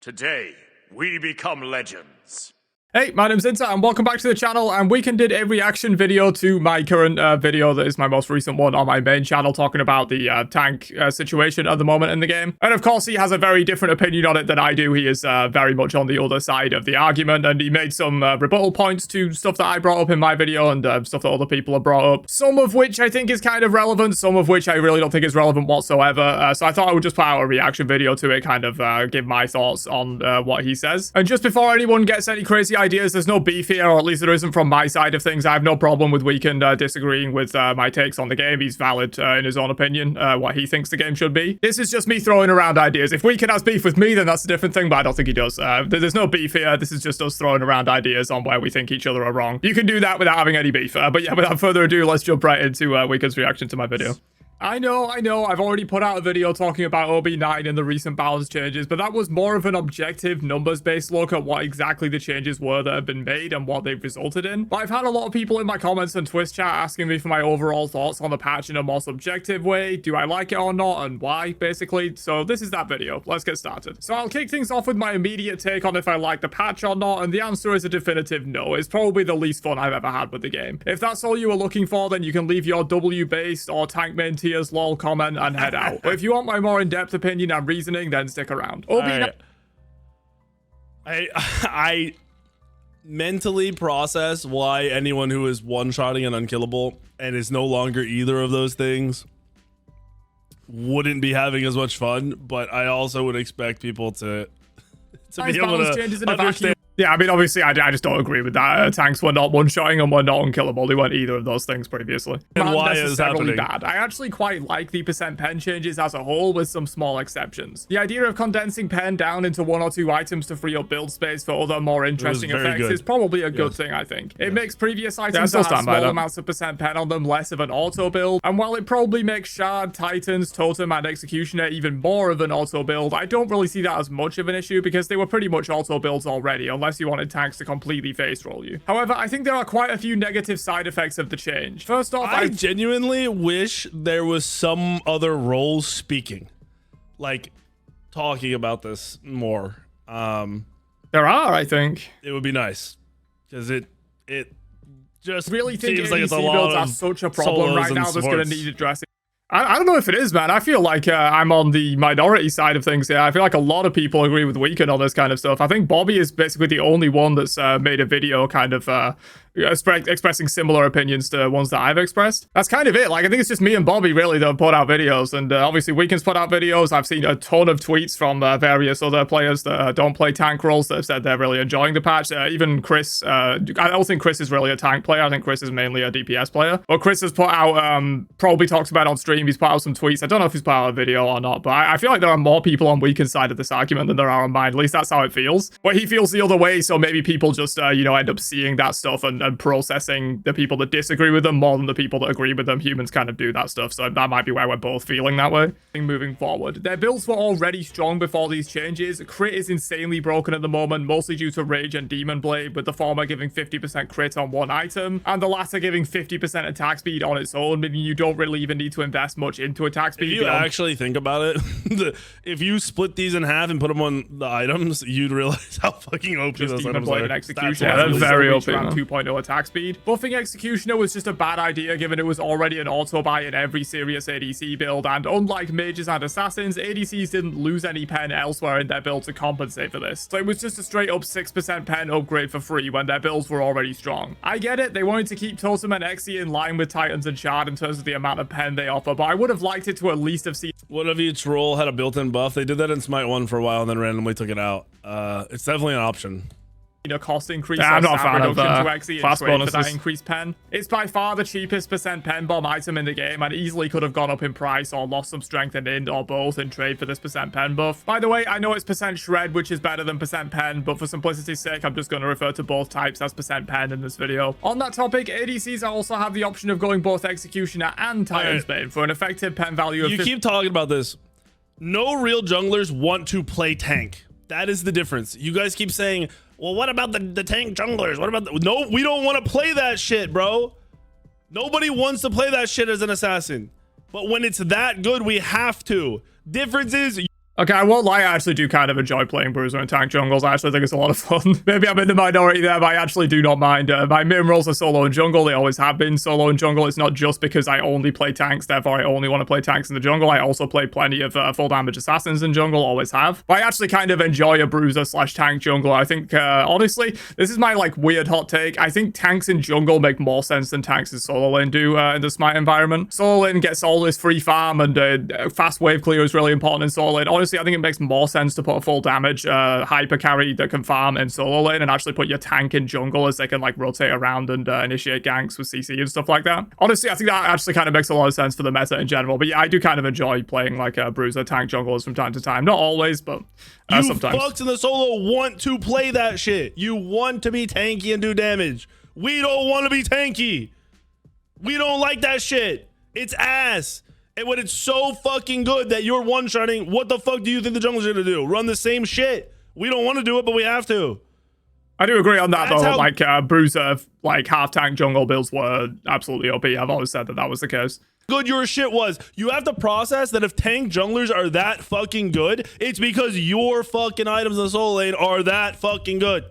Today, we become legends. Hey, my name's Insta and welcome back to the channel, and Weak3n did a reaction video to my current video that is my most recent one on my main channel, talking about the tank situation at the moment in the game. And of course he has a very different opinion on it than I do. He is very much on the other side of the argument, and he made some rebuttal points to stuff that I brought up in my video and stuff that other people have brought up, some of which I think is kind of relevant, some of which I really don't think is relevant whatsoever. So I thought I would just put out a reaction video to it, kind of give my thoughts on what he says. And just before anyone gets any crazy ideas, there's no beef here, or at least there isn't from my side of things. I have no problem with Weak3n disagreeing with my takes on the game. He's valid in his own opinion, what he thinks the game should be. This is just me throwing around ideas. If Weak3n has beef with me, then that's a different thing, but I don't think he does. There's no beef here. This is just us throwing around ideas on where we think each other are wrong. You can do that without having any beef. But yeah, without further ado, let's jump right into Weak3n's reaction to my video. I know, I've already put out a video talking about OB9 and the recent balance changes, but that was more of an objective, numbers-based look at what exactly the changes were that have been made and what they've resulted in. But I've had a lot of people in my comments and Twitch chat asking me for my overall thoughts on the patch in a more subjective way. Do I like it or not, and why, basically? So this is that video. Let's get started. So I'll kick things off with my immediate take on if I like the patch or not, and the answer is a definitive no. It's probably the least fun I've ever had with the game. If that's all you were looking for, then you can leave your W-based or tank main tiers lol comment and head out. But if you want my more in-depth opinion and reasoning, then stick around. I mentally process why anyone who is one-shotting an unkillable and is no longer either of those things wouldn't be having as much fun, but I also would expect people to be able to understand. Yeah, I mean, obviously, I just don't agree with that. Tanks were not one-shotting and were not unkillable. They weren't either of those things previously. And not why is happening? Bad. I actually quite like the % pen changes as a whole, with some small exceptions. The idea of condensing pen down into 1 or 2 items to free up build space for other more interesting effects is probably a good thing, I think. It makes previous items that have small amounts of % pen on them less of an auto build, and while it probably makes Shard, Titans, Totem, and Executioner even more of an auto build, I don't really see that as much of an issue because they were pretty much auto builds already, unless you wanted tanks to completely face roll you. However, I think there are quite a few negative side effects of the change. First off, I genuinely wish there was some other roles speaking, like talking about this more. There are, I think. It would be nice because it just really think seems like it's a ADC lot builds of are such a problem right now that's going to need addressing. I don't know if it is, man. I feel like I'm on the minority side of things here. I feel like a lot of people agree with Weak3n on this kind of stuff. I think Bobby is basically the only one that's made a video kind of expressing similar opinions to ones that I've expressed. That's kind of it. Like, I think it's just me and Bobby really that have put out videos, and obviously Weak3n's put out videos. I've seen a ton of tweets from various other players that don't play tank roles that have said they're really enjoying the patch. Even Chris, I don't think Chris is really a tank player. I think Chris is mainly a DPS player. But Chris has put out, probably talks about it on stream. He's put out some tweets. I don't know if he's put out a video or not, but I feel like there are more people on Weak3n's side of this argument than there are on mine. At least that's how it feels. But he feels the other way, so maybe people just, you know, end up seeing that stuff and processing the people that disagree with them more than the people that agree with them. Humans kind of do that stuff, so that might be why we're both feeling that way. Moving forward, their builds were already strong before these changes. Crit is insanely broken at the moment, mostly due to Rage and Demon Blade, with the former giving 50% crit on one item, and the latter giving 50% attack speed on its own, meaning you don't really even need to invest much into attack speed. If you actually think about it, if you split these in half and put them on the items, you'd realize how fucking OP those items are. And Executioner, they're very OP. Around 2.0 attack speed. Buffing Executioner was just a bad idea, given it was already an auto buy in every serious ADC build, and unlike mages and assassins, ADCs didn't lose any pen elsewhere in their build to compensate for this. So it was just a straight up 6% pen upgrade for free when their builds were already strong. I get it, they wanted to keep Totem and Exi in line with Titans and Shard in terms of the amount of pen they offer, but I would have liked it to at least have seen one of each role had a built-in buff. They did that in Smite 1 for a while and then randomly took it out. It's definitely an option. A cost increase or stat reduction to Exi class bonuses. for that increased pen. It's by far the cheapest % pen bomb item in the game, and easily could have gone up in price or lost some strength and int or both in trade for this % pen buff. By the way, I know it's % shred, which is better than % pen, but for simplicity's sake, I'm just going to refer to both types as % pen in this video. On that topic, ADCs also have the option of going both Executioner and Titan's Bane for an effective pen value of... You keep talking about this. No real junglers want to play tank. That is the difference. You guys keep saying, well, what about the tank junglers? What about no, we don't want to play that shit, bro. Nobody wants to play that shit as an assassin. But when it's that good, we have to. Difference is Okay, I won't lie, I actually do kind of enjoy playing bruiser and tank jungles. I actually think it's a lot of fun. Maybe I'm in the minority there, but I actually do not mind. My main roles are solo and jungle. They always have been solo and jungle. It's not just because I only play tanks, therefore I only want to play tanks in the jungle. I also play plenty of full damage assassins in jungle, always have. But I actually kind of enjoy a bruiser slash tank jungle. I think, honestly, this is my like weird hot take. I think tanks in jungle make more sense than tanks in solo lane do in the Smite environment. Solo lane gets all this free farm, and fast wave clear is really important in solo lane. Honestly, I think it makes more sense to put a full damage hyper carry that can farm in solo lane and actually put your tank in jungle, as they can like rotate around and initiate ganks with CC and stuff like that. Honestly, I think that actually kind of makes a lot of sense for the meta in general. But yeah, I do kind of enjoy playing like bruiser tank junglers from time to time. Not always, but sometimes. You fucks in the solo want to play that shit. You want to be tanky and do damage. We don't want to be tanky. We don't like that shit. It's ass. And when it's so fucking good that you're one-shotting, what the fuck do you think the jungler's gonna do? Run the same shit? We don't want to do it, but we have to. I do agree on that, though. Like, bruiser, like, half-tank jungle builds were absolutely OP. I've always said that was the case. Good your shit was. You have to process that if tank junglers are that fucking good, it's because your fucking items in the solo lane are that fucking good.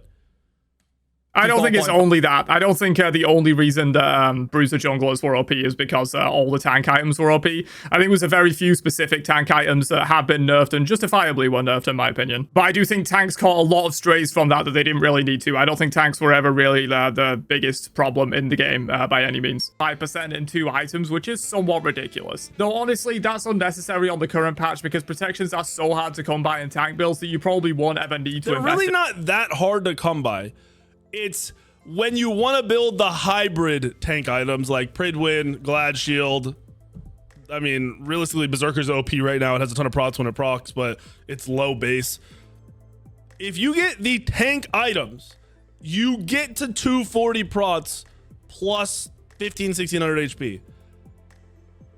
I don't think it's only that. I don't think the only reason that bruiser junglers were OP is because all the tank items were OP. I think it was a very few specific tank items that have been nerfed and justifiably were nerfed, in my opinion. But I do think tanks caught a lot of strays from that they didn't really need to. I don't think tanks were ever really the biggest problem in the game by any means. 5% in 2 items, which is somewhat ridiculous. Though honestly, that's unnecessary on the current patch because protections are so hard to come by in tank builds that you probably won't ever need to invest. They're really not that hard to come by. It's when you want to build the hybrid tank items like Pridwin, Glad Shield. I mean, realistically, Berserker's OP right now. It has a ton of procs when it procs, but it's low base. If you get the tank items, you get to 240 procs plus 1600 HP.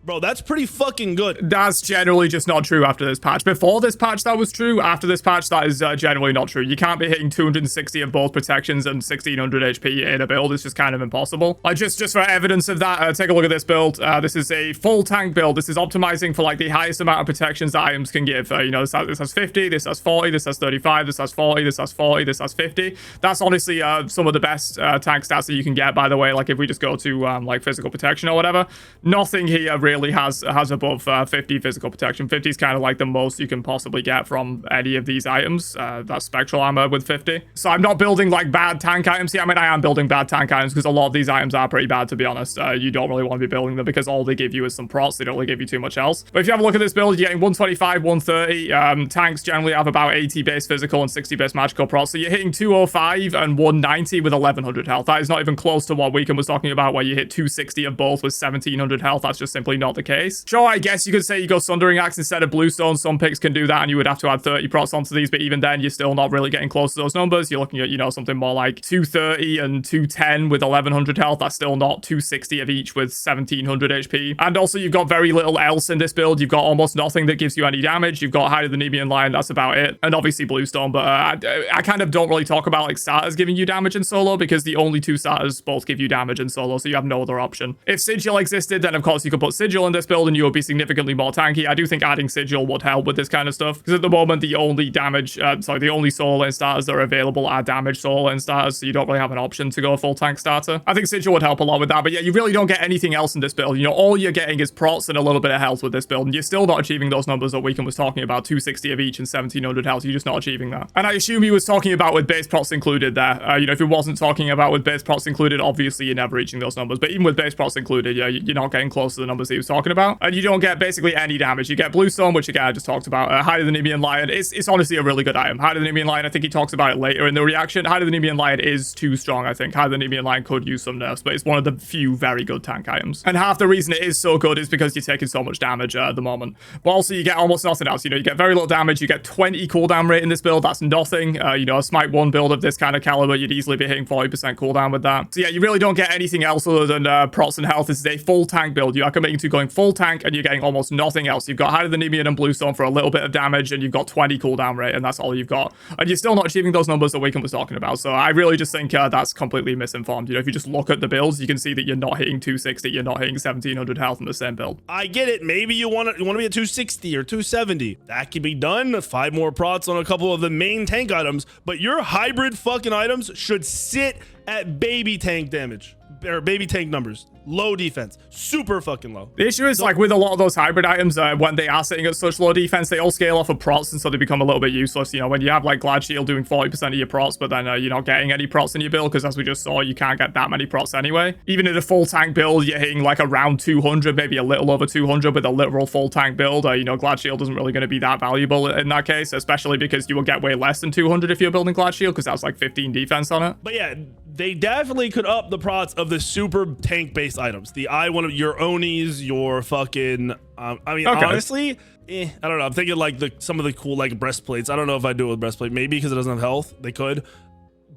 Bro, that's pretty fucking good. That's generally just not true after this patch. Before this patch, that was true. After this patch, that is generally not true. You can't be hitting 260 of both protections and 1600 HP in a build. It's just kind of impossible. Like, just for evidence of that, take a look at this build. This is a full tank build. This is optimizing for, like, the highest amount of protections that items can give. You know, this has 50, this has 40, this has 35, this has 40, this has 40, this has 50. That's honestly some of the best tank stats that you can get, by the way. Like, if we just go to, like, physical protection or whatever, nothing here really has above 50 physical protection. 50 is kind of like the most you can possibly get from any of these items. That's spectral armor with 50. So I'm not building like bad tank items here. I mean, I am building bad tank items because a lot of these items are pretty bad, to be honest. You don't really want to be building them because all they give you is some procs. They don't really give you too much else. But if you have a look at this build, you're getting 125, 130. Tanks generally have about 80 base physical and 60 base magical procs. So you're hitting 205 and 190 with 1100 health. That is not even close to what Weak3n was talking about, where you hit 260 of both with 1700 health. That's just simply not the case. Sure, I guess you could say you go Sundering Axe instead of Bluestone. Some picks can do that, and you would have to add 30 procs onto these, but even then, you're still not really getting close to those numbers. You're looking at, you know, something more like 230 and 210 with 1100 health. That's still not 260 of each with 1700 HP. And also, you've got very little else in this build. You've got almost nothing that gives you any damage. You've got Hide of the Nemean Lion, that's about it. And obviously Bluestone, but I kind of don't really talk about like starters giving you damage in solo because the only 2 starters both give you damage in solo, so you have no other option. If Sigil existed, then of course you could put Sigil in this build and you would be significantly more tanky. I do think adding Sigil would help with this kind of stuff because at the moment the only damage, the only solo lane starters that are available are damage solo lane starters, so you don't really have an option to go full tank starter. I think Sigil would help a lot with that, but yeah, you really don't get anything else in this build. You know, all you're getting is procs and a little bit of health with this build, and you're still not achieving those numbers that Weak3n was talking about, 260 of each and 1700 health. You're just not achieving that. And I assume he was talking about with base procs included there. You know, if he wasn't talking about with base procs included, obviously you're never reaching those numbers, but even with base procs included, yeah, you're not getting close to the numbers he was talking about, and you don't get basically any damage. You get Bluestone, which again I just talked about. Hide of the Nemean Lion, it's honestly a really good item. Hide of the Nemean Lion, I think he talks about it later in the reaction. Hide of the Nemean Lion is too strong, I think. Hide of the Nemean Lion could use some nerfs, but it's one of the few very good tank items. And half the reason it is so good is because you're taking so much damage at the moment. But also you get almost nothing else. You know, you get very little damage. You get 20 cooldown rate in this build. That's nothing. You know, a Smite 1 build of this kind of caliber, you'd easily be hitting 40% cooldown with that. So yeah, you really don't get anything else other than procs and health. This is a full tank build. You are committing to going full tank and you're getting almost nothing else. You've got Hide of the Nemean and Bluestone for a little bit of damage, and you've got 20 cooldown rate, and that's all you've got. And you're still not achieving those numbers that Weak3n was talking about. So I really just think that's completely misinformed. You know, if you just look at the builds, you can see that you're not hitting 260, you're not hitting 1700 health in the same build. I get it. Maybe you want to be at 260 or 270. That can be done. 5 more prots on a couple of the main tank items, but your hybrid fucking items should sit at baby tank damage or baby tank numbers. Low defense, super fucking low. The issue is, like, with a lot of those hybrid items, when they are sitting at such low defense, they all scale off of prots, and so they become a little bit useless. You know, when you have, like, Glad Shield doing 40% of your prots, but then you're not getting any prots in your build, because as we just saw, you can't get that many prots anyway. Even in a full tank build, you're hitting, like, around 200, maybe a little over 200 with a literal full tank build. You know, Glad Shield isn't really going to be that valuable in that case, especially because you will get way less than 200 if you're building Glad Shield, because that's, like, 15 defense on it. But yeah, they definitely could up the prots of the super tank-based items. One of your Onis, your fucking I mean, okay. Honestly, I don't know. I'm thinking like some of the cool like breastplates. I don't know if I do it with breastplate. Maybe because it doesn't have health. They could.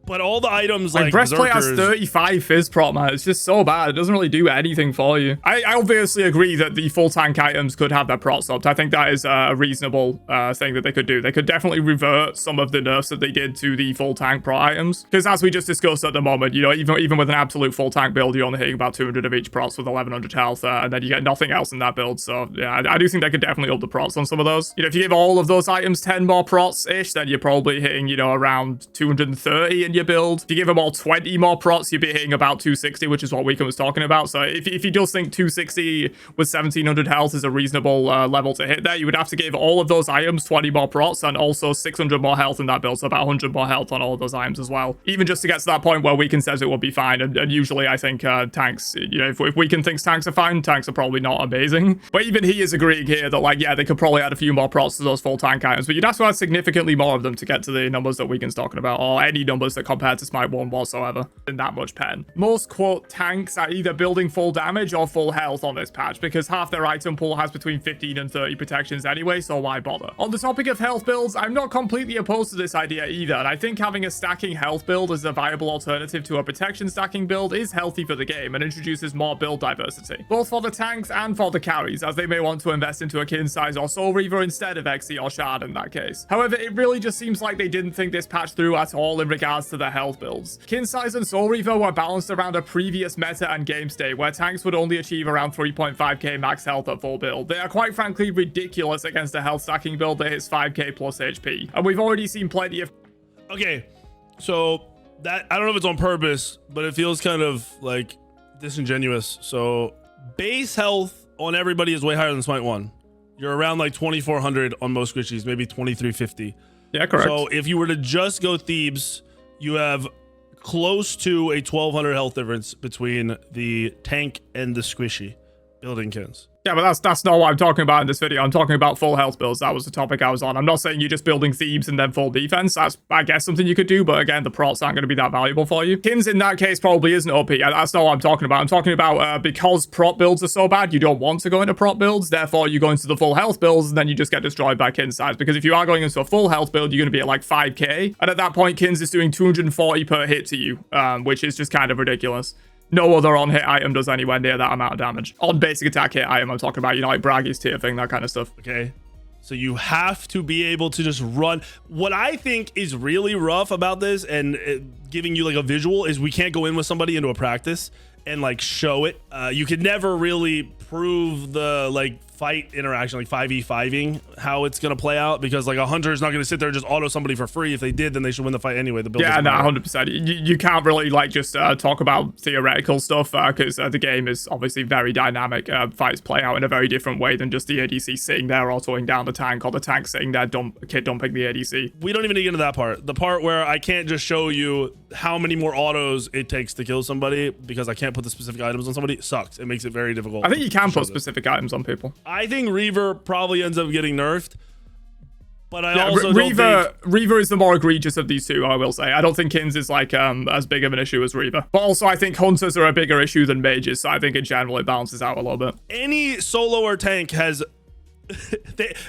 But all the items like breastplate has 35 fizz prop, man. It's just so bad. It doesn't really do anything for you. I obviously agree that the full tank items could have their prots upped. I think that is a reasonable thing that they could do. They could definitely revert some of the nerfs that they did to the full tank prot items. Because as we just discussed at the moment, you know, even with an absolute full tank build, you're only hitting about 200 of each prots with 1100 health, and then you get nothing else in that build. So yeah, I do think they could definitely up the prots on some of those. You know, if you give all of those items 10 more prots-ish, then you're probably hitting, you know, around 230 in your build. If you give them all 20 more prots, you'd be hitting about 260, which is what Weak3n was talking about. So if you just think 260 with 1700 health is a reasonable level to hit there, you would have to give all of those items 20 more prots and also 600 more health in that build. So about 100 more health on all of those items as well. Even just to get to that point where Weak3n says it will be fine. And usually I think tanks, you know, if Weak3n thinks tanks are fine, tanks are probably not amazing. But even he is agreeing here that, like, yeah, they could probably add a few more prots to those full tank items, but you'd have to add significantly more of them to get to the numbers that Weak3n's talking about, or any numbers that compare to Smite 1 whatsoever in that much pen. Most, quote, tanks are either building full damage or full health on this patch, because half their item pool has between 15 and 30 protections anyway, so why bother? On the topic of health builds, I'm not completely opposed to this idea either, and I think having a stacking health build as a viable alternative to a protection stacking build is healthy for the game and introduces more build diversity, both for the tanks and for the carries, as they may want to invest into a kin size or soul reaver instead of XC or shard in that case. However, it really just seems like they didn't think this patch through at all in regards to the health builds. Kin size and soul reaver were balanced around a previous meta and game state where tanks would only achieve around 3.5k max health at full build. They are quite frankly ridiculous against a health stacking build that hits 5k plus HP, and we've already seen plenty of... Okay, so that, I don't know if it's on purpose, but it feels kind of like disingenuous. So base health on everybody is way higher than Smite 1. You're around like 2400 on most squishies, maybe 2350. Yeah, correct. So if you were to just go Thebes, you have close to a 1200 health difference between the tank and the squishy building kins. Yeah, but that's not what I'm talking about in this video. I'm talking about full health builds. That was the topic I was on. I'm not saying you're just building Thebes and then full defense. That's, I guess, something you could do, but again, the prots aren't going to be that valuable for you. Kins in that case probably isn't OP. That's not what I'm talking about. I'm talking about because prot builds are so bad, you don't want to go into prot builds. Therefore, you go into the full health builds, and then you just get destroyed by kin size. Because if you are going into a full health build, you're going to be at like 5k. And at that point, kins is doing 240 per hit to you, which is just kind of ridiculous. No other on-hit item does anywhere near that amount of damage. On basic attack hit item, I'm talking about, you know, like Braggy's tier thing, that kind of stuff. Okay. So you have to be able to just run. What I think is really rough about this and giving you like a visual is we can't go in with somebody into a practice and like show it. You could never really prove the like fight interaction, like 5v5ing, how it's going to play out, because like a hunter is not going to sit there and just auto somebody for free. If they did, then they should win the fight anyway. The build, yeah, no, 100%. You can't really like just talk about theoretical stuff because the game is obviously very dynamic. Fights play out in a very different way than just the ADC sitting there autoing down the tank, or the tank sitting there kid dumping the ADC. We don't even need to get into that part. The part where I can't just show you how many more autos it takes to kill somebody because I can't put the specific items on somebody sucks. It makes it very difficult. I think you can put specific items on people. I think Reaver probably ends up getting nerfed, but I also don't think... Reaver is the more egregious of these two, I will say. I don't think Kins is like as big of an issue as Reaver, but also I think Hunters are a bigger issue than Mages, so I think in general it balances out a little bit. Any solo or tank has...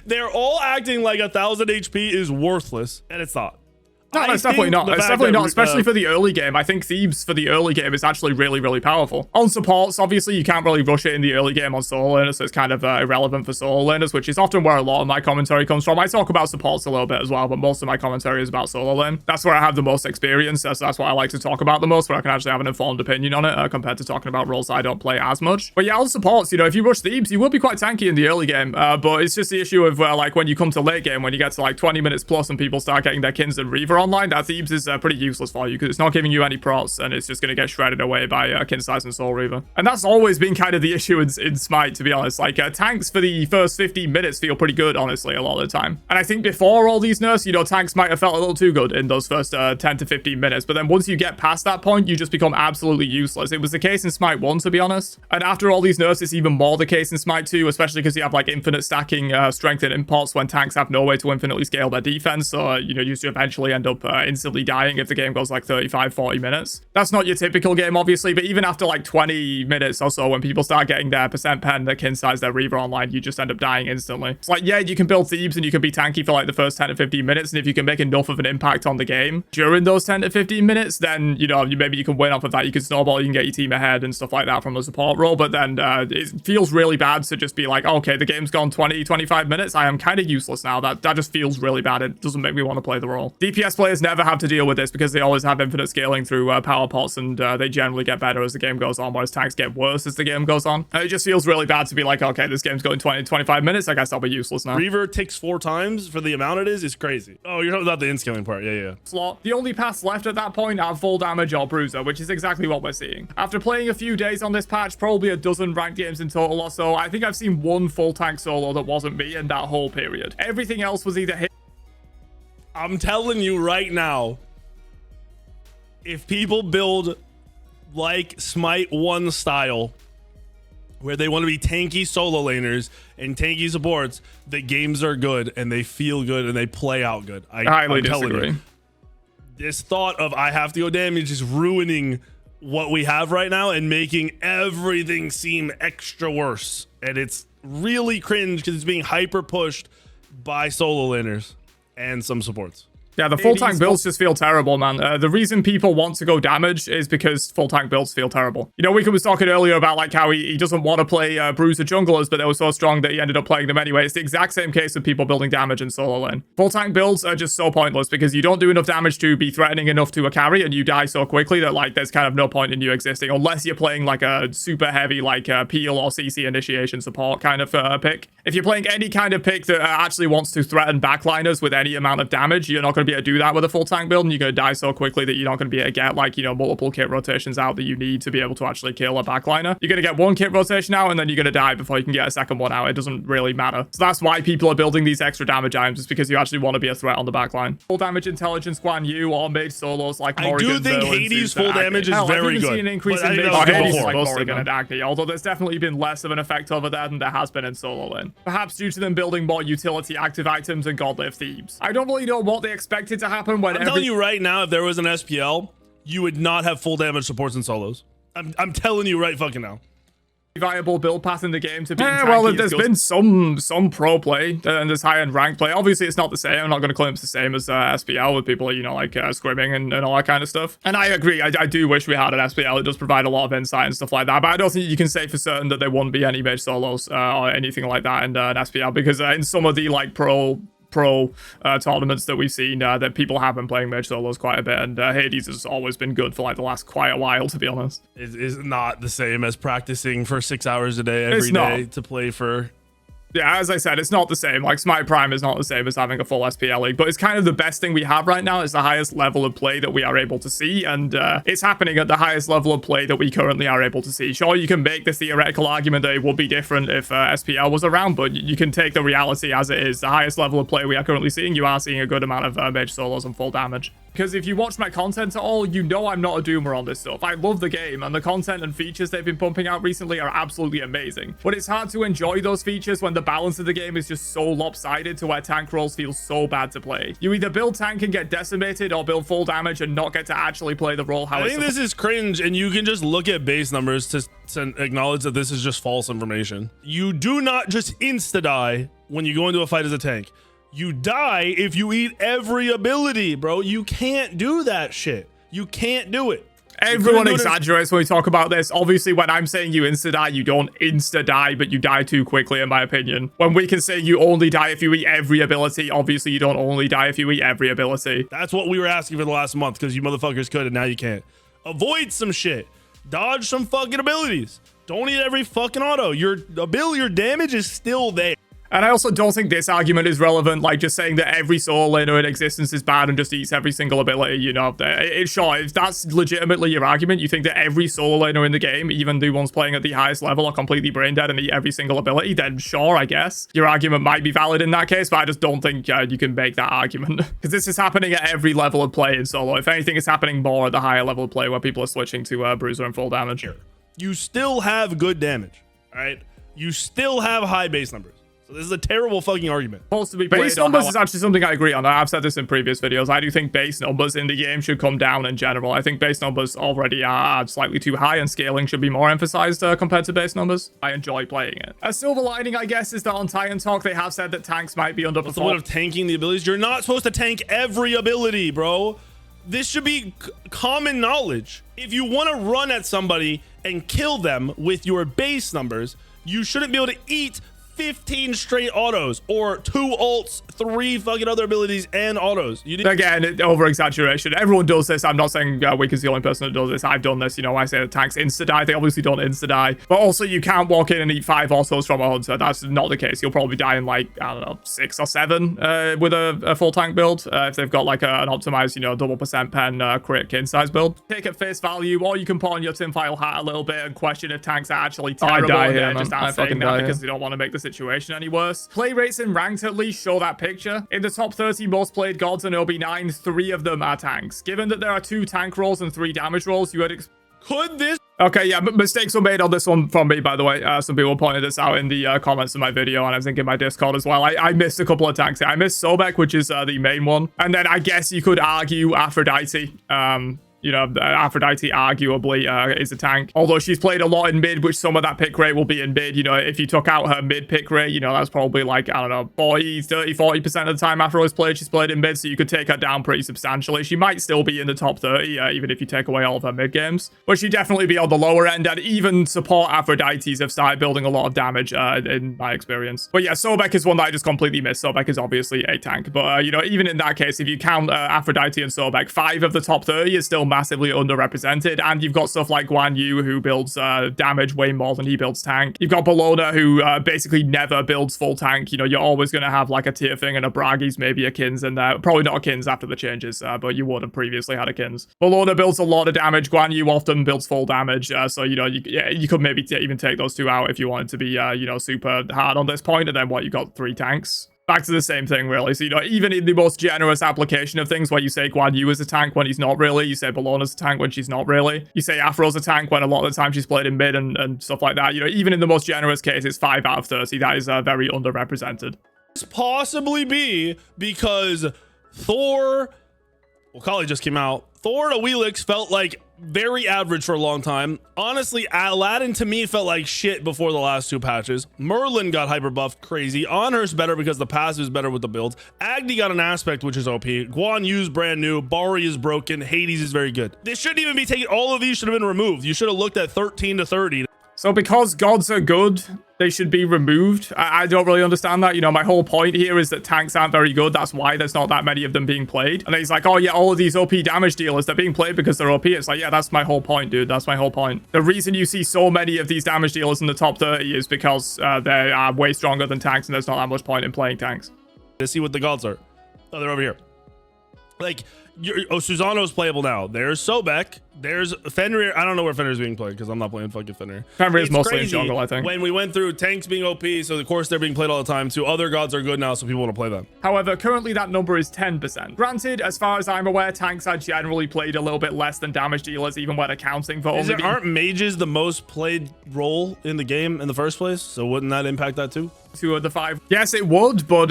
they're all acting like 1000 HP is worthless, and it's not. No, it's definitely not. It's definitely not, especially for the early game. I think Thebes for the early game is actually really, really powerful. On supports, obviously, you can't really rush it in the early game on solo laners, so it's kind of irrelevant for solo laners, which is often where a lot of my commentary comes from. I talk about supports a little bit as well, but most of my commentary is about solo lane. That's where I have the most experience, so that's what I like to talk about the most, where I can actually have an informed opinion on it, compared to talking about roles I don't play as much. But yeah, on supports, you know, if you rush Thebes, you will be quite tanky in the early game, but it's just the issue of, like, when you come to late game, when you get to, like, 20 minutes plus and people start getting their Kins and Reaver online, that Thebes is pretty useless for you because it's not giving you any prots and it's just going to get shredded away by Kinsize and Soul Reaver. And that's always been kind of the issue in Smite, to be honest. Like, tanks for the first 15 minutes feel pretty good, honestly, a lot of the time. And I think before all these nerfs, you know, tanks might have felt a little too good in those first 10 to 15 minutes. But then once you get past that point, you just become absolutely useless. It was the case in Smite 1, to be honest. And after all these nerfs, it's even more the case in Smite 2, especially because you have, like, infinite stacking strength and imports when tanks have no way to infinitely scale their defense. So, you know, you just eventually end up instantly dying if the game goes like 35-40 minutes. That's not your typical game, obviously, but even after like 20 minutes or so, when people start getting their percent pen, their kin size, their Reaver online, you just end up dying instantly. It's like, yeah, you can build Thebes and you can be tanky for like the first 10 to 15 minutes, and if you can make enough of an impact on the game during those 10 to 15 minutes, then, you know, maybe you can win off of that. You can snowball, you can get your team ahead and stuff like that from the support role, but then it feels really bad to just be like, oh, okay, the game's gone 20-25 minutes, I am kind of useless now. That just feels really bad. It doesn't make me want to play the role. DPS players never have to deal with this because they always have infinite scaling through power pots, and they generally get better as the game goes on, whereas tanks get worse as the game goes on. And it just feels really bad to be like, okay, this game's going 20-25 minutes, I guess I'll be useless now. Reaver takes 4 times for the amount it is crazy. Oh, you're talking about the in-scaling part. Yeah. Slot. The only paths left at that point are full damage or bruiser, which is exactly what we're seeing. After playing a few days on this patch, probably a dozen ranked games in total or so, I think I've seen one full tank solo that wasn't me in that whole period. Everything else was either hit. I'm telling you right now, if people build like Smite 1 style, where they want to be tanky solo laners and tanky supports, the games are good and they feel good and they play out good. I'm telling you. This thought of I have to go damage is ruining what we have right now and making everything seem extra worse. And it's really cringe because it's being hyper pushed by solo laners and some supports. Yeah, the full tank builds just feel terrible, man. The reason people want to go damage is because full tank builds feel terrible. You know, Weak3n was talking earlier about like how he doesn't want to play bruiser junglers, but they were so strong that he ended up playing them anyway. It's the exact same case with people building damage in solo lane. Full tank builds are just so pointless because you don't do enough damage to be threatening enough to a carry, and you die so quickly that like there's kind of no point in you existing unless you're playing like a super heavy like peel or CC initiation support kind of pick. If you're playing any kind of pick that actually wants to threaten backliners with any amount of damage, you're not going to be able to do that with a full tank build, and you're going to die so quickly that you're not going to be able to get like, you know, multiple kit rotations out that you need to be able to actually kill a backliner. You're going to get one kit rotation out and then you're going to die before you can get a second one out. It doesn't really matter. So that's why people are building these extra damage items, is because you actually want to be a threat on the backline. Full damage intelligence Guan Yu or mage solos like Morrigan. I do think Hades full damage is very good. Seen an increase in mage Hades is mostly going to Acne, although there's definitely been less of an effect over there than there has been in solo lane. Perhaps due to them building more utility active items and Godlift Thebes. I don't really know what they expected to happen when I'm telling you right now, if there was an SPL, you would not have full damage supports and solos. I'm telling you right fucking now. Viable build path in the game to be well, there's been some pro play and there's high-end rank play. Obviously it's not the same. I'm not going to claim it's the same as SPL with people, you know, like scrimming and all that kind of stuff. And I agree, I do wish we had an SPL. It does provide a lot of insight and stuff like that, but I don't think you can say for certain that there won't be any mage solos or anything like that in an SPL, because in some of the like pro tournaments that we've seen, that people have been playing mage solos quite a bit, and Hades has always been good for like the last quite a while, to be honest. It is not the same as practicing for 6 hours a day every day to play for. Yeah, as I said, it's not the same. Like, Smite Prime is not the same as having a full SPL league, but it's kind of the best thing we have right now. It's the highest level of play that we are able to see, and it's happening at the highest level of play that we currently are able to see. Sure, you can make the theoretical argument that it would be different if SPL was around, but you can take the reality as it is. The highest level of play we are currently seeing, you are seeing a good amount of mage solos and full damage. Because if you watch my content at all, you know I'm not a doomer on this stuff. I love the game, and the content and features they've been pumping out recently are absolutely amazing. But it's hard to enjoy those features when the balance of the game is just so lopsided to where tank roles feel so bad to play. You either build tank and get decimated, or build full damage and not get to actually play the role how I think this is cringe, and you can just look at base numbers to acknowledge that this is just false information. You do not just insta-die when you go into a fight as a tank. You die if you eat every ability, bro. You can't do that shit. You can't do it. Everyone exaggerates when we talk about this. Obviously, when I'm saying you insta-die, you don't insta-die, but you die too quickly, in my opinion. When we can say you only die if you eat every ability, obviously you don't only die if you eat every ability. That's what we were asking for the last month, because you motherfuckers could, and now you can't. Avoid some shit. Dodge some fucking abilities. Don't eat every fucking auto. Your damage is still there. And I also don't think this argument is relevant, like just saying that every solo laner in existence is bad and just eats every single ability, you know. Sure, if that's legitimately your argument, you think that every solo laner in the game, even the ones playing at the highest level, are completely brain dead and eat every single ability, then sure, I guess. Your argument might be valid in that case, but I just don't think you can make that argument. Because this is happening at every level of play in solo. If anything, it's happening more at the higher level of play where people are switching to bruiser and full damage. You still have good damage, all right? You still have high base numbers. So this is a terrible fucking argument. Supposed to be base numbers is actually something I agree on. I've said this in previous videos. I do think base numbers in the game should come down in general. I think base numbers already are slightly too high, and scaling should be more emphasized compared to base numbers. I enjoy playing it. A silver lining, I guess, is that on Titan Talk, they have said that tanks might be underperformed. What's the point of tanking the abilities? You're not supposed to tank every ability, bro. This should be common knowledge. If you want to run at somebody and kill them with your base numbers, you shouldn't be able to eat 15 straight autos or 2 ults, 3 fucking other abilities and autos. Again, over exaggeration. Everyone does this. I'm not saying Weak is the only person that does this. I've done this. You know, I say the tanks insta-die. They obviously don't insta-die. But also, you can't walk in and eat 5 autos from a hunter. That's not the case. You'll probably die in like, I don't know, 6 or 7 with a full tank build. If they've got like an optimized, you know, double percent pen crit kin size build. Take at face value, or you can put on your tinfoil hat a little bit and question if tanks are actually terrible. I die here, man. Just aren't saying that because they don't want to make the situation any worse. Play rates in ranked at least show that picture. In the top 30 most played gods in OB9, 3 of them are tanks. Given that there are 2 tank rolls and 3 damage rolls, you would could this? Okay, yeah, mistakes were made on this one from me, by the way. Some people pointed this out in the comments of my video, and I think in my Discord as well. I missed a couple of tanks here. I missed Sobek, which is the main one. And then I guess you could argue Aphrodite. You know, Aphrodite arguably is a tank. Although she's played a lot in mid, which some of that pick rate will be in mid. You know, if you took out her mid pick rate, you know, that's probably like, I don't know, 40% of the time Aphro's played, she's played in mid. So you could take her down pretty substantially. She might still be in the top 30, even if you take away all of her mid games. But she'd definitely be on the lower end. And even support Aphrodites have started building a lot of damage in my experience. But yeah, Sobek is one that I just completely missed. Sobek is obviously a tank. But, you know, even in that case, if you count Aphrodite and Sobek, 5 of the top 30 is still massively underrepresented. And you've got stuff like Guan Yu, who builds damage way more than he builds tank. You've got Bellona, who basically never builds full tank. You know, you're always going to have like a tier thing and a Braggies, maybe a Kins in there. Probably not a Kins after the changes, but you would have previously had a Kins. Bellona builds a lot of damage. Guan Yu often builds full damage. So, you know, you could maybe even take those 2 out if you wanted to be, you know, super hard on this point. And then what, you got 3 tanks? Back to the same thing, really. So, you know, even in the most generous application of things where you say Guan Yu is a tank when he's not really, you say Bellona's a tank when she's not really, you say Aphro's a tank when a lot of the time she's played in mid and stuff like that. You know, even in the most generous case, it's 5 out of 30. That is very underrepresented. This possibly be because Thor, well, Kali just came out. Thor to Wheelix felt like very average for a long time. Honestly, Aladdin to me felt like shit before the last 2 patches. Merlin got hyper buffed crazy. Honor's better because the passive is better with the builds. Agni got an aspect, which is OP. Guan Yu's brand new. Bari is broken. Hades is very good. This shouldn't even be taken. All of these should have been removed. You should have looked at 13 to 30. So because gods are good, they should be removed. I don't really understand that. You know, my whole point here is that tanks aren't very good. That's why there's not that many of them being played. And then he's like, oh yeah, all of these OP damage dealers, they're being played because they're OP. It's like, yeah, that's my whole point, dude. That's my whole point. The reason you see so many of these damage dealers in the top 30 is because they are way stronger than tanks, and there's not that much point in playing tanks. Let's see what the gods are. Oh, they're over here. Like, Susano's playable now. There's Sobek. There's Fenrir. I don't know where Fenrir's being played because I'm not playing fucking Fenrir. Fenrir is mostly in jungle, I think. When we went through tanks being OP, so of course they're being played all the time too. Other gods are good now, so people want to play them. However, currently that number is 10%. Granted, as far as I'm aware, tanks are generally played a little bit less than damage dealers, even when accounting for only... Aren't mages the most played role in the game in the first place? So wouldn't that impact that too? 2 of the 5. Yes, it would, but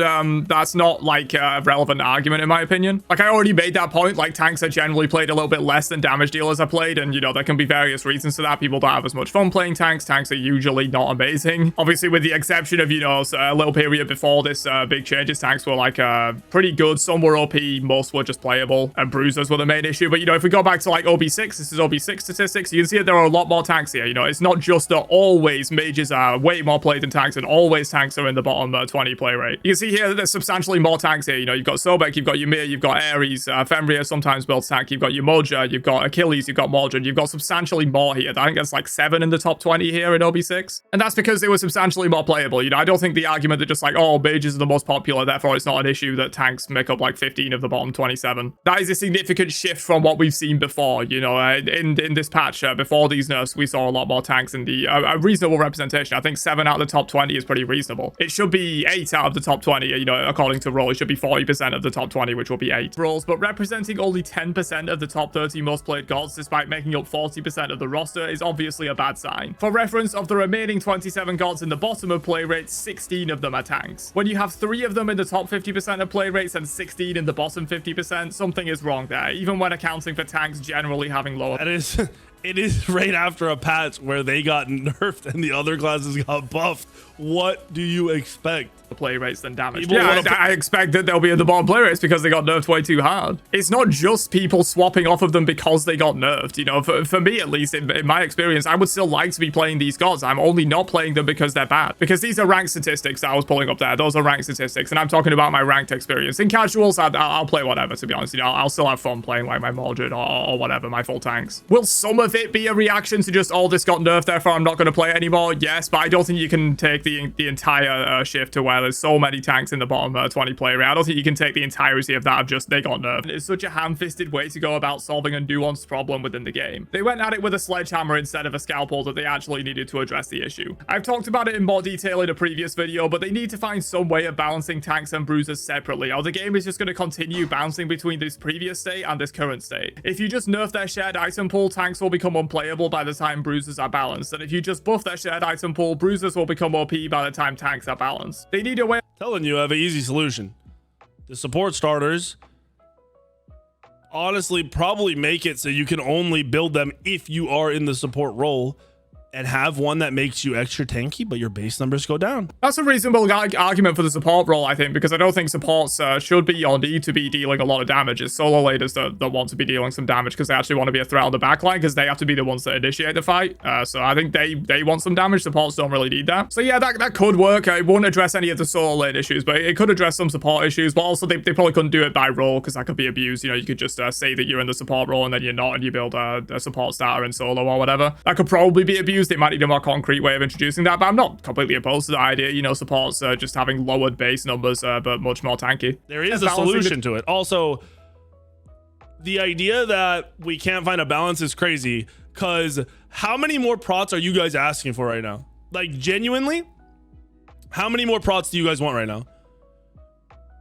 that's not like a relevant argument in my opinion. Like I already made that point point, like tanks are generally played a little bit less than damage dealers are played, and you know there can be various reasons to that. People don't have as much fun playing tanks. Tanks are usually not amazing, obviously with the exception of, you know, a little period before this big changes. Tanks were like pretty good. Some were OP, most were just playable, and bruisers were the main issue. But you know, if we go back to like OB6, this is OB6 statistics, you can see that there are a lot more tanks here. You know, it's not just that always mages are way more played than tanks, and always tanks are in the bottom 20 play rate. You can see here that there's substantially more tanks here. You know, you've got Sobek, you've got Ymir, you've got Ares, Fenrir sometimes builds tank, you've got Umoja, you've got Achilles, you've got Mordred, you've got substantially more here. I think that's like 7 in the top 20 here in OB6, and that's because they were substantially more playable. You know, I don't think the argument that just like, oh, mages are the most popular, therefore it's not an issue that tanks make up like 15 of the bottom 27. That is a significant shift from what we've seen before. You know, in this patch, before these nerfs, we saw a lot more tanks in the a reasonable representation. I think 7 out of the top 20 is pretty reasonable. It should be 8 out of the top 20, you know, according to role. It should be 40% of the top 20, which will be 8 roles, but representing only 10% of the top 30 most played gods, despite making up 40% of the roster, is obviously a bad sign. For reference, of the remaining 27 gods in the bottom of play rates, 16 of them are tanks. When you have 3 of them in the top 50% of play rates and 16 in the bottom 50%, something is wrong there, even when accounting for tanks generally having lower. That is, it is right after a patch where they got nerfed and the other classes got buffed. What do you expect? The play rates than damage. Yeah, I expect that they'll be at the bottom play rates because they got nerfed way too hard. It's not just people swapping off of them because they got nerfed. You know, for me at least, in my experience, I would still like to be playing these gods. I'm only not playing them because they're bad. Because these are ranked statistics that I was pulling up there. Those are ranked statistics, and I'm talking about my ranked experience. In casuals, I'll play whatever, to be honest. You know, I'll still have fun playing like my Mordred or whatever, my full tanks. Will some of it be a reaction to just, oh, this got nerfed, therefore I'm not going to play it anymore? Yes, but I don't think you can take the entire shift to where there's so many tanks in the bottom 20 play rate. I don't think you can take the entirety of that of just they got nerfed. It's such a ham-fisted way to go about solving a nuanced problem within the game. They went at it with a sledgehammer instead of a scalpel that they actually needed to address the issue. I've talked about it in more detail in a previous video, but they need to find some way of balancing tanks and bruisers separately, or the game is just going to continue bouncing between this previous state and this current state. If you just nerf their shared item pool, tanks will become unplayable by the time bruisers are balanced, and if you just buff their shared item pool, bruisers will become OP by the time tanks are balanced. They need a way. Telling you, I have an easy solution. The support starters honestly probably make it so you can only build them if you are in the support role, and have one that makes you extra tanky, but your base numbers go down. That's a reasonable argument for the support role, I think, because I don't think supports should be or need to be dealing a lot of damage. It's solo laders that want to be dealing some damage because they actually want to be a threat on the backline, because they have to be the ones that initiate the fight. So I think they want some damage. Supports don't really need that. So yeah, that could work. It won't address any of the solo lane issues, but it could address some support issues. But also they probably couldn't do it by role, because that could be abused. You know, you could just say that you're in the support role and then you're not, and you build a support starter in solo or whatever. That could probably be abused. It might need a more concrete way of introducing that, but I'm not completely opposed to the idea. You know, supports just having lowered base numbers, but much more tanky. There is a solution to it. Also, the idea that we can't find a balance is crazy, because how many more prots are you guys asking for right now? Like, genuinely, how many more prots do you guys want right now?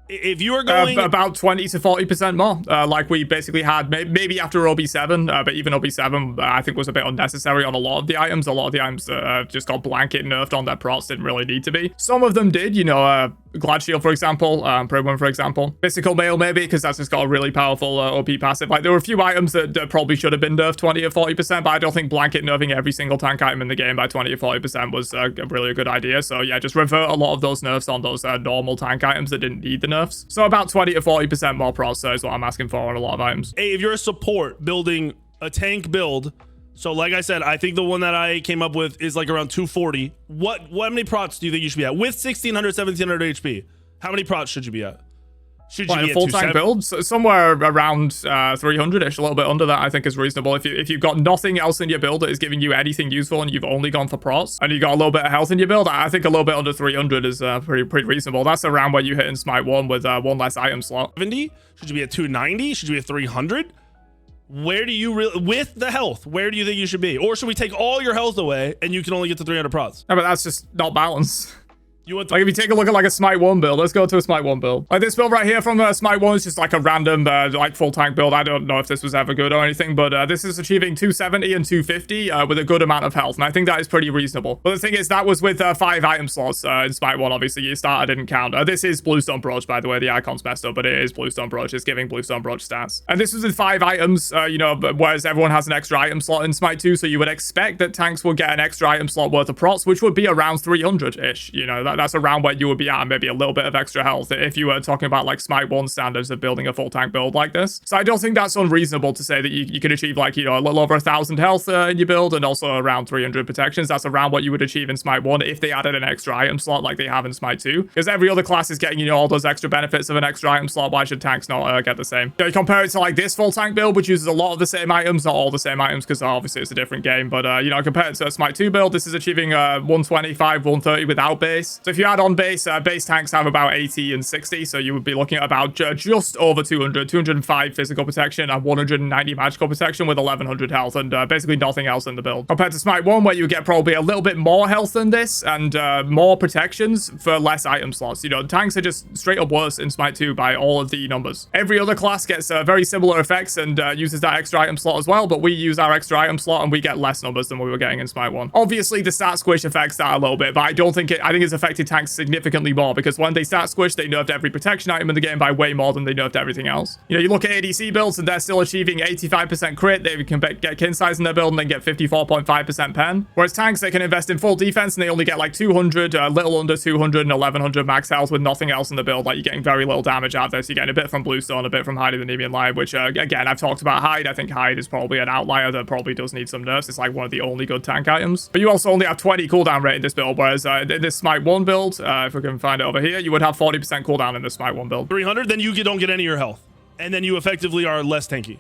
If you are going about 20 to 40% more, like we basically had maybe after OB7, but even OB7 I think was a bit unnecessary on a lot of the items. A lot of the items just got blanket nerfed on their prots, didn't really need to be. Some of them did, you know, Glad Shield, for example, Primwin, for example. Mystical Mail, maybe, because that's just got a really powerful OP passive. Like, there were a few items that probably should have been nerfed 20 or 40%, but I don't think blanket nerfing every single tank item in the game by 20 or 40% was really a good idea. So yeah, just revert a lot of those nerfs on those normal tank items that didn't need the nerfs. So about 20 to 40% more procs is what I'm asking for on a lot of items. Hey, if you're a support building a tank build, so like I said, I think the one that I came up with is like around 240. What many procs do you think you should be at? With 1600, 1700 HP, how many procs should you be at? Should you be a full tank build? Somewhere around 300-ish, a little bit under that, I think is reasonable. If you've got nothing else in your build that is giving you anything useful and you've only gone for procs, and you got a little bit of health in your build, I think a little bit under 300 is pretty reasonable. That's around where you hit in Smite 1 with one less item slot. 70? Should you be at 290? Should you be at 300? Where do you really, with the health, where do you think you should be? Or should we take all your health away and you can only get to 300 procs? No, but that's just not balanced. You want Like, if you take a look at, like, a Smite 1 build, let's go to a Smite 1 build. Like, this build right here from Smite 1 is just, like, a random, like, full tank build. I don't know if this was ever good or anything, but this is achieving 270 and 250 with a good amount of health, and I think that is pretty reasonable. But the thing is, that was with 5 item slots in Smite 1, obviously. Your starter didn't count. This is Bluestone Brooch, by the way. The icon's messed up, but it is Bluestone Brooch. It's giving Bluestone Brooch stats. And this was with 5 items, you know, whereas everyone has an extra item slot in Smite 2, so you would expect that tanks would get an extra item slot worth of procs, which would be around 300-ish. You know, that's around where you would be at, and maybe a little bit of extra health if you were talking about, like, Smite 1 standards of building a full tank build like this. So I don't think that's unreasonable to say that you could achieve, like, you know, a little over 1,000 health in your build and also around 300 protections. That's around what you would achieve in Smite 1 if they added an extra item slot like they have in Smite 2. Because every other class is getting, you know, all those extra benefits of an extra item slot. Why should tanks not get the same? You compare it to, like, this full tank build, which uses a lot of the same items, not all the same items, because obviously it's a different game. But, you know, compare it to a Smite 2 build, this is achieving 125, 130 without base. So if you add on base, base tanks have about 80 and 60, so you would be looking at about just over 205 physical protection and 190 magical protection with 1100 health and basically nothing else in the build. Compared to Smite 1, where you get probably a little bit more health than this and more protections for less item slots. You know, tanks are just straight up worse in Smite 2 by all of the numbers. Every other class gets very similar effects and uses that extra item slot as well, but we use our extra item slot and we get less numbers than we were getting in Smite 1. Obviously, the stat squish affects that a little bit, but I think it's affected tanks significantly more, because when they stat squish, they nerfed every protection item in the game by way more than they nerfed everything else. You know, you look at ADC builds and they're still achieving 85% crit, they can get kin size in their build and then get 54.5% pen. Whereas tanks, they can invest in full defense and they only get like 200, a little under 200 and 1100 max health with nothing else in the build. Like, you're getting very little damage out of this. You're getting a bit from Bluestone, a bit from Hyde of the Nemean Lion, which again, I've talked about Hyde. I think Hyde is probably an outlier that probably does need some nerfs. It's like one of the only good tank items. But you also only have 20 cooldown rate in this build, whereas in this Smite 1 build, if we can find it over here, you would have 40% cooldown in this Smite 1 build. 300, then you don't get any of your health. And then you effectively are less tanky.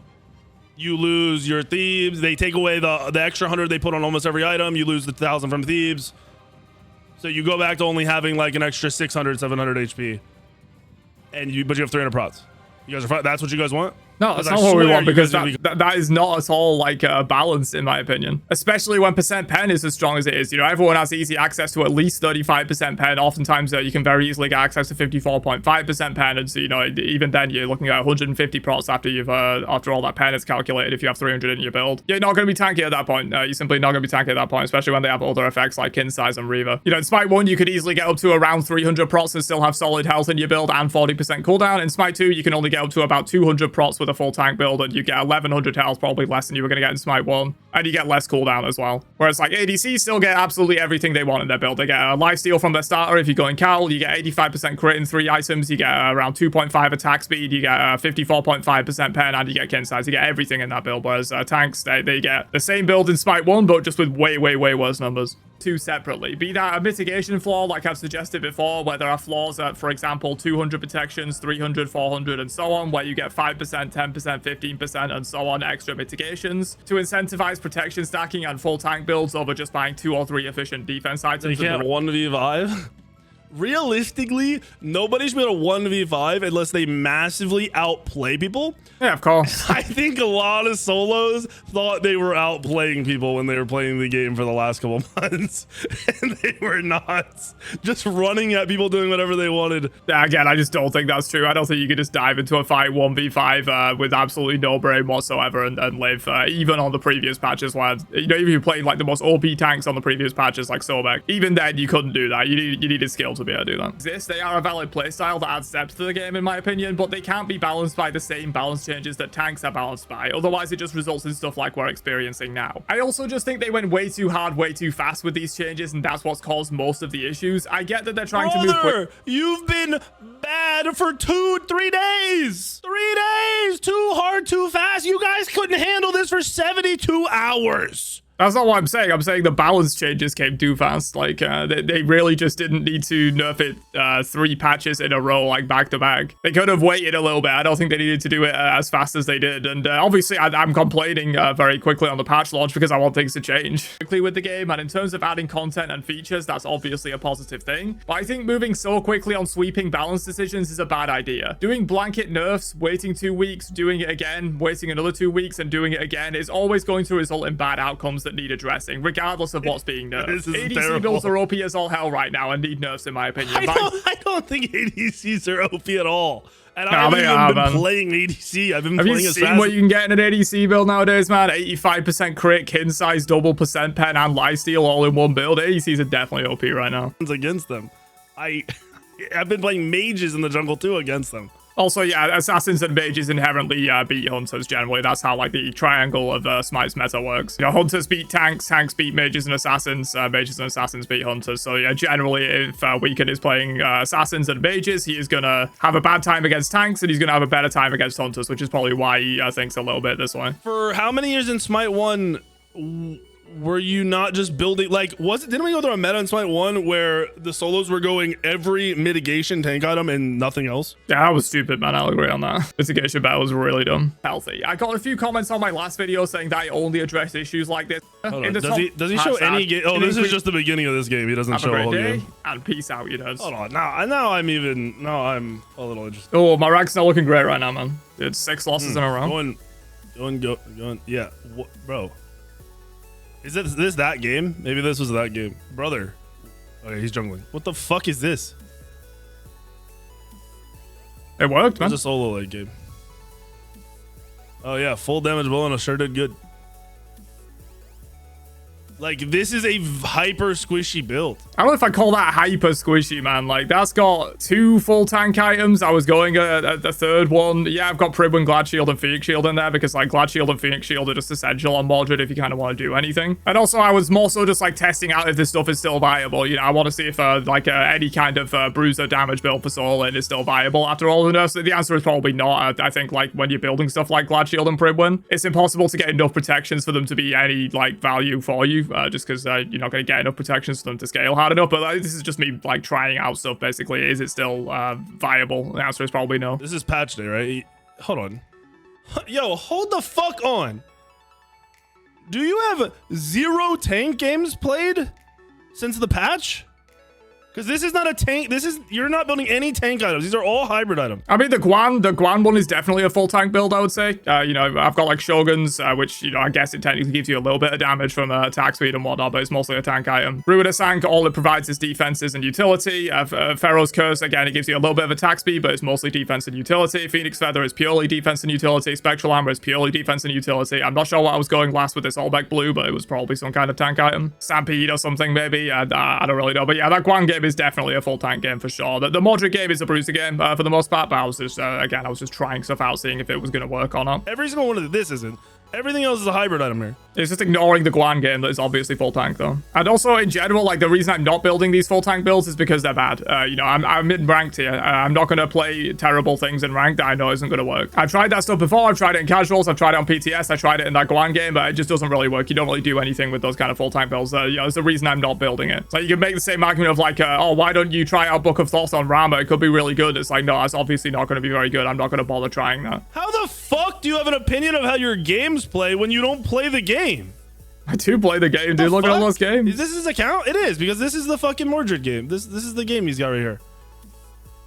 You lose your Thebes. They take away the extra 100 they put on almost every item. You lose the 1,000 from Thebes. So you go back to only having like an extra 600, 700 HP. But you have 300 prots. You guys are fine. That's what you guys want? No, that's not what we want, because that is not at all like balanced in my opinion. Especially when percent pen is as strong as it is. You know, everyone has easy access to at least 35% pen. Oftentimes you can very easily get access to 54.5% pen, and so, you know, even then you're looking at 150 prots after you've after all that pen is calculated. If you have 300 in your build, you're not going to be tanky at that point. You're simply not going to be tanky at that point, especially when they have other effects like kin size and Reaver. You know, in Smite 1 you could easily get up to around 300 prots and still have solid health in your build and 40% cooldown. In Smite 2 you can only get up to about 200 prots with a full tank build, and you get 1100 health, probably less than you were going to get in Smite 1, and you get less cooldown as well. Whereas like ADC still get absolutely everything they want in their build. They get a lifesteal from their starter. If you go in Cowl, you get 85% crit in 3 items, you get around 2.5 attack speed, you get 54.5% pen, and you get kin size. You get everything in that build, whereas tanks, they get the same build in Smite 1, but just with way worse numbers. 2 separately. Be that a mitigation flaw, like I've suggested before, where there are flaws at, for example, 200 protections, 300, 400, and so on, where you get 5%, 10%, 15%, and so on extra mitigations to incentivize protection stacking and full tank builds over just buying 2 or 3 efficient defense items. You can't 1v5? Realistically, nobody should be able to 1v5 unless they massively outplay people. Yeah, of course. I think a lot of solos thought they were outplaying people when they were playing the game for the last couple months, and they were not. Just running at people doing whatever they wanted. Again, I just don't think that's true. I don't think you could just dive into a fight 1v5 with absolutely no brain whatsoever and live, even on the previous patches where, you know, even if you're playing like the most OP tanks on the previous patches like Sobek, even then you couldn't do that. You needed skill to be able to do that. They are a valid playstyle that adds depth to the game in my opinion, but they can't be balanced by the same balance changes that tanks are balanced by. Otherwise it just results in stuff like we're experiencing now. I also just think they went way too hard, way too fast with these changes, and that's what's caused most of the issues. I get that they're trying to move quick. You've been bad for 3 days. 3 days. Too hard, too fast. You guys couldn't handle this for 72 hours. That's not what I'm saying. I'm saying the balance changes came too fast. Like, they really just didn't need to nerf it 3 patches in a row, like back to back. They could have waited a little bit. I don't think they needed to do it as fast as they did. And obviously, I'm complaining very quickly on the patch launch because I want things to change quickly with the game. And in terms of adding content and features, that's obviously a positive thing. But I think moving so quickly on sweeping balance decisions is a bad idea. Doing blanket nerfs, waiting 2 weeks, doing it again, waiting another 2 weeks, and doing it again is always going to result in bad outcomes that need addressing, regardless of what's being nerfed. This is ADC terrible. builds are OP as all hell right now and need nerfs, in my opinion. I don't think ADCs are OP at all. And No, I haven't they even are, been man. playing ADC. I've been Have you playing seen Assassin. what you can get in an ADC build nowadays, man? 85% crit, kin size, double percent pen, and lifesteal all in one build. ADCs are definitely OP right now. Against them. I've been playing mages in the jungle too against them. Also, yeah, assassins and mages inherently beat hunters generally. That's how, like, the triangle of Smite's meta works. You know, hunters beat tanks, tanks beat mages and assassins, mages and assassins beat hunters. So, yeah, generally, if Weak3n is playing assassins and mages, he is gonna have a bad time against tanks, and he's gonna have a better time against hunters, which is probably why he thinks a little bit this way. For how many years in Smite 1 were you not just building, like, didn't we go through a meta in Smite 1 where the solos were going every mitigation tank item and nothing else? Yeah, that was stupid, man. I'll agree on that. Mitigation battle was really dumb. Healthy. I got a few comments on my last video saying that I only address issues like this. Does he show any game? Oh, this is just the beginning of this game. He doesn't Have show a a whole great day, game. and peace out, you nerds. Hold on. Now I'm a little interested. Oh, my rank's not looking great right now, man. It's 6 losses in a row. Going. Yeah, bro. Is this that game? Maybe this was that game, brother. Okay, he's jungling. What the fuck is this? It worked, man. It's a solo late game. Oh yeah, full damage blow and I sure did good. Like, this is a hyper squishy build. I don't know if I call that hyper squishy, man. Like, that's got 2 full tank items. I was going at the third one. Yeah, I've got Pribwin, Glad Shield, and Phoenix Shield in there because, like, Glad Shield and Phoenix Shield are just essential on Mordred if you kind of want to do anything. And also, I was more so just, like, testing out if this stuff is still viable. You know, I want to see if, any kind of bruiser damage build for solo lane is still viable after all the nerfs. The answer is probably not. I think, like, when you're building stuff like Glad Shield and Pribwin, it's impossible to get enough protections for them to be any, like, value for you. Just because you're not going to get enough protections for them to scale hard enough. But this is just me, like, trying out stuff, basically. Is it still viable? The answer is probably no. This is patch day, right? Hold on. Yo, hold the fuck on. Do you have 0 tank games played since the patch? Because this is not a tank. You're not building any tank items. These are all hybrid items. I mean, the Guan one is definitely a full tank build, I would say. You know, I've got like Shoguns, which, you know, I guess it technically gives you a little bit of damage from attack speed and whatnot, but it's mostly a tank item. Ruin Sank, all it provides is defenses and utility. Pharaoh's Curse, again, it gives you a little bit of attack speed, but it's mostly defense and utility. Phoenix Feather is purely defense and utility. Spectral Armor is purely defense and utility. I'm not sure what I was going last with this Olbeck Blue, but it was probably some kind of tank item. Stampede or something, maybe. I don't really know. But yeah, that Guan game is definitely a full tank game for sure. The Mordred game is a bruiser game for the most part, but I was just, again, I was just trying stuff out, seeing if it was going to work or not. Every single one of this isn't. Everything else is a hybrid item here. It's just ignoring the Guan game that is obviously full tank, though. And also, in general, like, the reason I'm not building these full tank builds is because they're bad. You know, I'm mid-ranked here. I'm not going to play terrible things in ranked that I know isn't going to work. I've tried that stuff before. I've tried it in casuals. I've tried it on PTS. I tried it in that Guan game, but it just doesn't really work. You don't really do anything with those kind of full tank builds. You know, it's the reason I'm not building it. So you can make the same argument of, like, oh, why don't you try out Book of Thoughts on Rama? It could be really good. It's like, no, it's obviously not going to be very good. I'm not going to bother trying that. How the fuck do you have an opinion of how your games play when you don't play the game? I do play the game, dude. Look at all those games. Is this his account? It is, because this is the fucking Mordred game. This is the game he's got right here.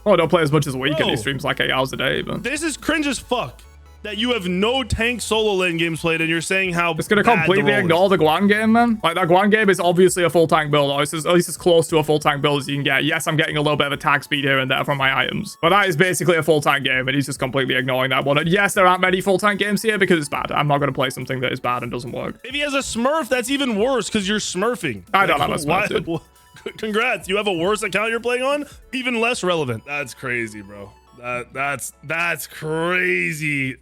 Oh, I don't play as much as Weak3n. Bro. He streams like 8 hours a day, but This is cringe as fuck that you have no tank solo lane games played and you're saying how it's going to bad completely the role is. ignore the Guan game, man. Like, that Guan game is obviously a full tank build, or it's at least as close to a full tank build as you can get. Yes, I'm getting a little bit of attack speed here and there from my items, but that is basically a full tank game, and he's just completely ignoring that one. And yes, there aren't many full tank games here because it's bad. I'm not going to play something that is bad and doesn't work. If he has a smurf, that's even worse because you're smurfing. I don't have a smurf, dude. Congrats, you have a worse account you're playing on? Even less relevant. That's crazy, bro. That's crazy.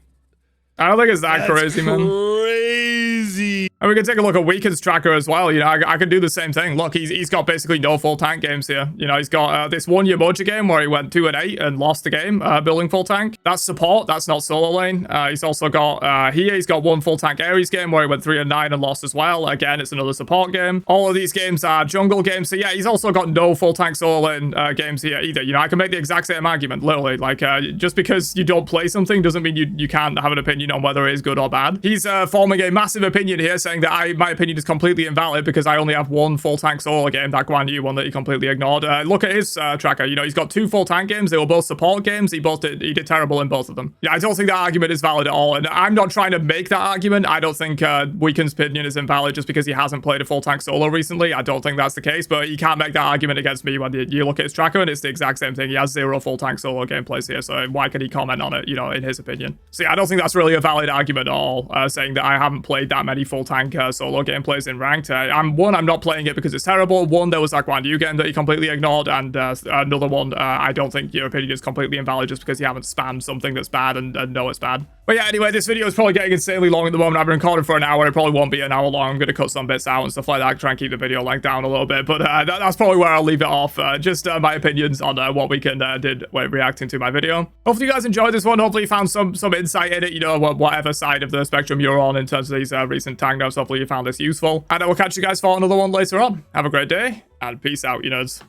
I don't think it's that crazy, man. Crazy. And we can take a look at Weak3n's tracker as well. You know, I can do the same thing. Look, he's got basically no full tank games here. You know, he's got this one Yamoja game where he went 2-8 and lost the game building full tank. That's support. That's not solo lane. He's also got here. He's got one full tank Ares game where he went 3-9 and lost as well. Again, it's another support game. All of these games are jungle games. So yeah, he's also got no full tank solo lane games here either. You know, I can make the exact same argument. Literally, like just because you don't play something doesn't mean you can't have an opinion on whether it is good or bad. He's forming a massive opinion here, saying that my opinion is completely invalid because I only have one full tank solo game, that Guan Yu one that he completely ignored. Look at his tracker. You know, he's got 2 full tank games. They were both support games. He did terrible in both of them. Yeah, I don't think that argument is valid at all. And I'm not trying to make that argument. I don't think Weak3n's opinion is invalid just because he hasn't played a full tank solo recently. I don't think that's the case, but you can't make that argument against me when you look at his tracker and it's the exact same thing. He has 0 full tank solo gameplays here, so why could he comment on it, you know, in his opinion? So yeah, I don't think that's really a valid argument at all, saying that I haven't played that many full tank solo gameplays in ranked. I'm not playing it because it's terrible. One, there was that Guan Yu game that he completely ignored, and another one, I don't think your opinion is completely invalid just because you haven't spammed something that's bad and know it's bad. But yeah, anyway, this video is probably getting insanely long at the moment. I've been recording for an hour. It probably won't be an hour long. I'm going to cut some bits out and stuff like that, try and keep the video length down a little bit. But that's probably where I'll leave it off. Just my opinions on what Weak3n did when reacting to my video. Hopefully you guys enjoyed this one. Hopefully you found some insight in it, you know, whatever side of the spectrum you're on in terms of these recent tank nerfs. Hopefully you found this useful. And I will catch you guys for another one later on. Have a great day, and peace out, you nerds.